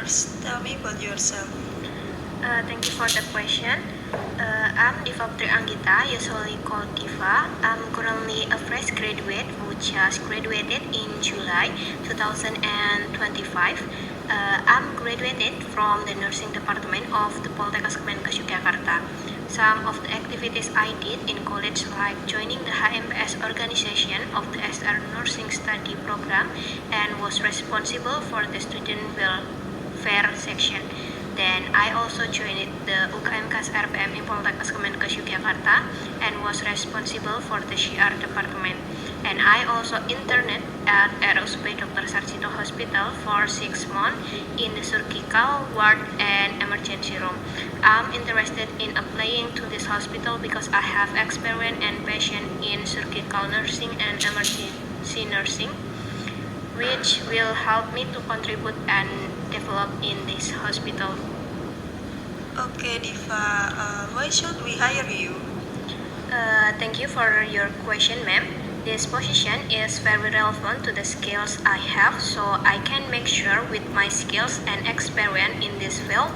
First, tell me about yourself. Thank you for the question. I'm Diva Prianggita, usually called Diva. I'm currently a fresh graduate who just graduated in July 2025. I'm graduated from the nursing department of the Poltekkes Kemenkes Yogyakarta. Some of the activities I did in college, like joining the HMPS organization of the SR Nursing Study Program, and was responsible for the student welfare section. Then I also joined the UKMKes RPM in Poltekkes Kemenkes Yogyakarta and was responsible for the CR department. And I also interned at RSUP Dr. Sarjito Hospital for 6 months in the surgical ward and emergency room. I'm interested in applying to this hospital because I have experience and passion in surgical nursing and emergency nursing, which will help me to contribute and develop in this hospital. Okay, Diva, why should we hire you? Thank you for your question, ma'am. This position is very relevant to the skills I have, so I can make sure with my skills and experience in this field,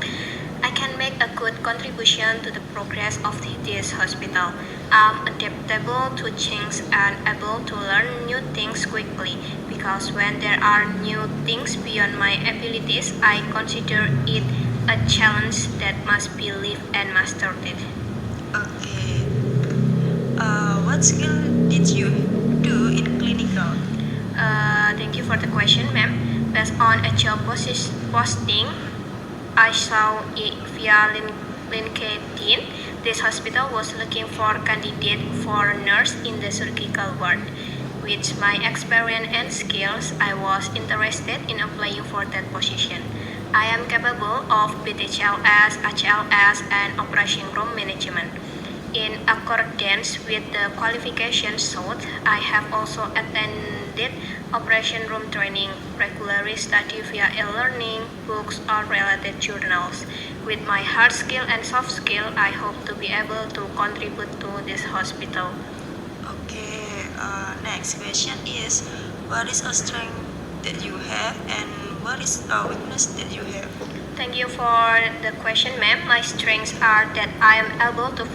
I can make a good contribution to the progress of this hospital. I'm adaptable to change and able to learn new things quickly because when there are new things beyond my abilities, I consider it a challenge that must be lived and mastered. Okay. What skill did you do in clinical? Thank you for the question, ma'am. Based on a job posting, I saw it via LinkedIn. This hospital was looking for candidate for nurse in the surgical ward. With my experience and skills, I was interested in applying for that position. I am capable of BTHLS, HLS, and operation room management. In accordance with the qualifications sought, I have also attended operation room training, regularly study via e-learning, books, or related journals. With my hard skill and soft skill, I hope to be able to contribute to this hospital. Okay, next question is, what is a strength that you have and what is a weakness that you have? Thank you for the question, ma'am. My strengths are that I am able to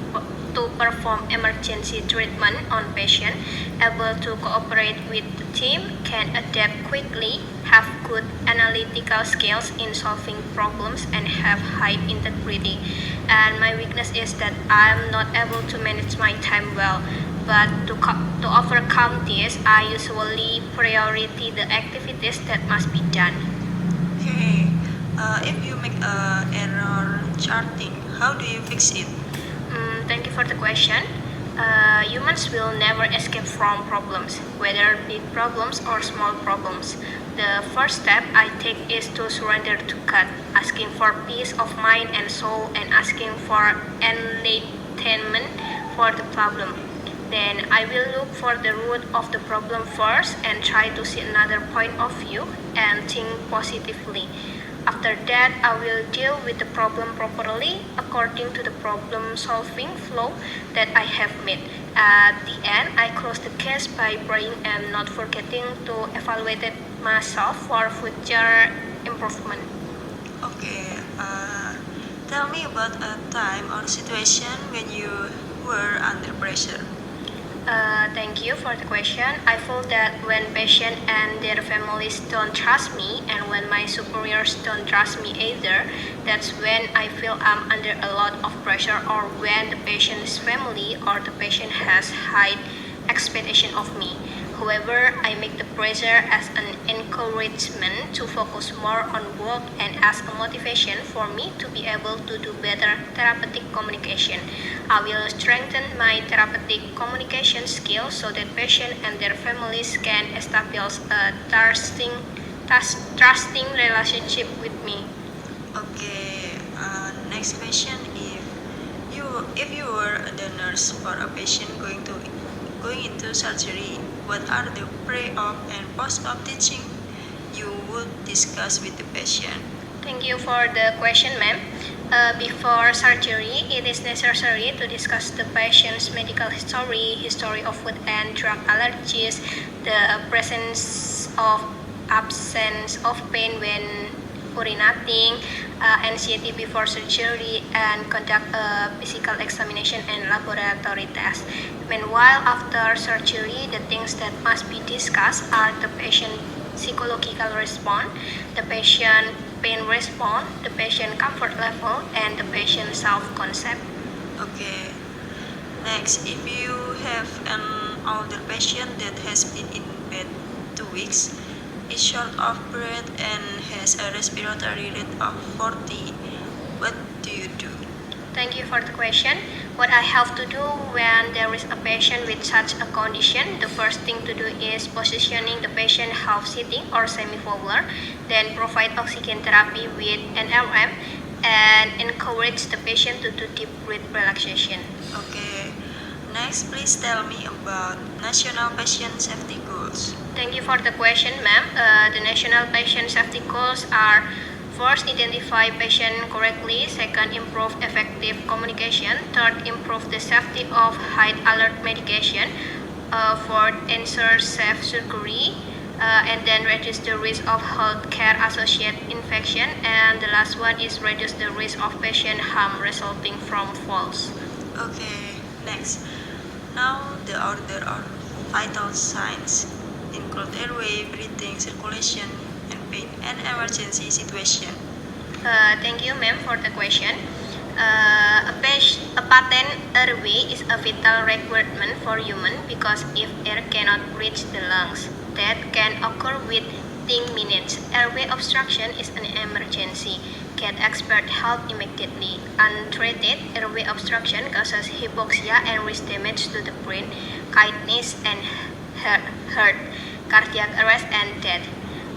perform emergency treatment on patient, able to cooperate with the team, can adapt quickly, have good analytical skills in solving problems, and have high integrity. And my weakness is that I am not able to manage my time well. But to overcome this, I usually priority the activities that must be done. Okay, if you make a error charting, how do you fix it? Thank you for the question. Humans will never escape from problems, whether big problems or small problems. The first step I take is to surrender to God, asking for peace of mind and soul, and asking for enlightenment for the problem. Then I will look for the root of the problem first and try to see another point of view and think positively. After that, I will deal with the problem properly according to the problem solving flow that I have made. At the end, I close the case by praying and not forgetting to evaluate myself for future improvement. Okay, tell me about a time or situation when you were under pressure. Thank you for the question. I feel that when patients and their families don't trust me, and when my superiors don't trust me either, that's when I feel I'm under a lot of pressure, or when the patient's family or the patient has high expectation of me. However, I make the pressure as an encouragement to focus more on work and as a motivation for me to be able to do better therapeutic communication. I will strengthen my therapeutic communication skills so that patients and their families can establish a trusting relationship with me. Okay, next question, if you were the nurse for a patient going into surgery, what are the pre-op and post-op teaching you would discuss with the patient? Thank you for the question, ma'am. Before surgery, it is necessary to discuss the patient's medical history of food and drug allergies, the presence of absence of pain when urinating, anxiety before surgery, and conduct a physical examination and laboratory tests. Meanwhile, after surgery, the things that must be discussed are the patient psychological response, the patient pain response, the patient comfort level, and the patient self-concept. Okay. Next, if you have an older patient that has been in bed 2 weeks, is short of breath, and has a respiratory rate of 40, what do you do? Thank you for the question. What I have to do when there is a patient with such a condition, the first thing to do is positioning the patient half sitting or semi-forward, then provide oxygen therapy with NRM, and encourage the patient to do deep breath relaxation. Okay. Next, please tell me about national patient safety goals. Thank you for the question, ma'am. The national patient safety goals are: first, identify patient correctly. Second, improve effective communication. Third, improve the safety of high alert medication. Fourth, ensure safe surgery. And then reduce the risk of healthcare associated infection. And the last one is reduce the risk of patient harm resulting from falls. Okay, next. Now, the order of vital signs include airway, breathing, circulation, and pain, and emergency situation. Thank you, ma'am, for the question. A patent airway is a vital requirement for human because if air cannot reach the lungs, death can occur within minutes. Airway obstruction is an emergency. Get expert help immediately. Untreated airway obstruction causes hypoxia and risk damage to the brain, kidneys, and heart, cardiac arrest, and death.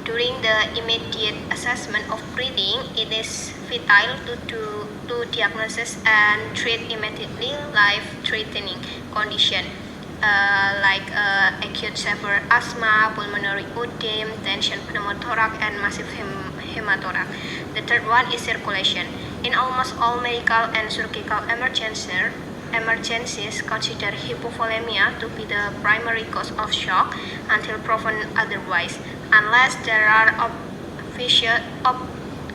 During the immediate assessment of breathing, it is vital to diagnose and treat immediately life-threatening condition like acute severe asthma, pulmonary edema, tension pneumothorax, and massive hematothorax. The third one is circulation. In almost all medical and surgical emergencies, consider hypovolemia to be the primary cause of shock until proven otherwise. Unless there are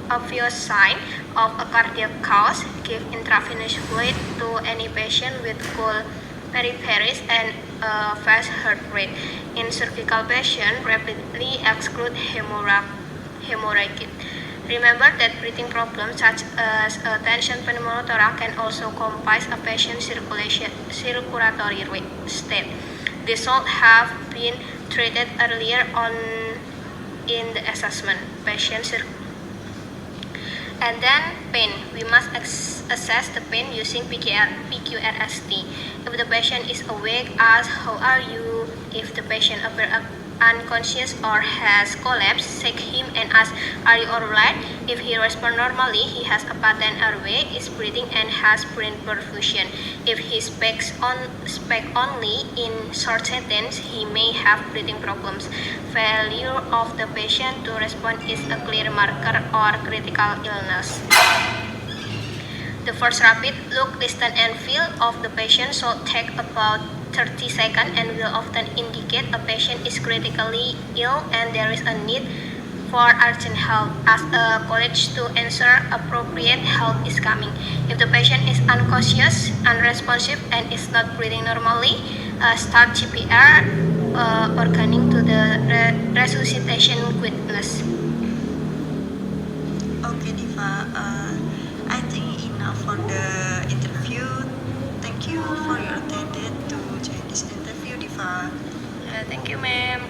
obvious signs of a cardiac cause, give intravenous fluid to any patient with cold peripheries and a fast heart rate. In surgical patients, rapidly exclude hemorrhage. Remember that breathing problems such as tension pneumothorax can also compromise a patient's circulatory state. These should have been treated earlier on in the assessment. And then pain. We must assess the pain using PQRST. If the patient is awake, ask how are you. If the patient appears unconscious or has collapsed, shake him and ask, are you alright? If he responds normally, he has a patent airway, is breathing, and has brain perfusion. If he speaks only in short sentences, he may have breathing problems. Failure of the patient to respond is a clear marker or critical illness. The first rapid look, listen, and feel of the patient should take about 30 seconds and will often indicate a patient is critically ill and there is a need for urgent help. Ask a colleague to ensure appropriate help is coming. If the patient is unconscious, unresponsive, and is not breathing normally, start CPR, organic to the resuscitation quickness. Okay, Diva. I think enough for the interview. Thank you for your attendance to join this interview, Diva. Thank you, ma'am.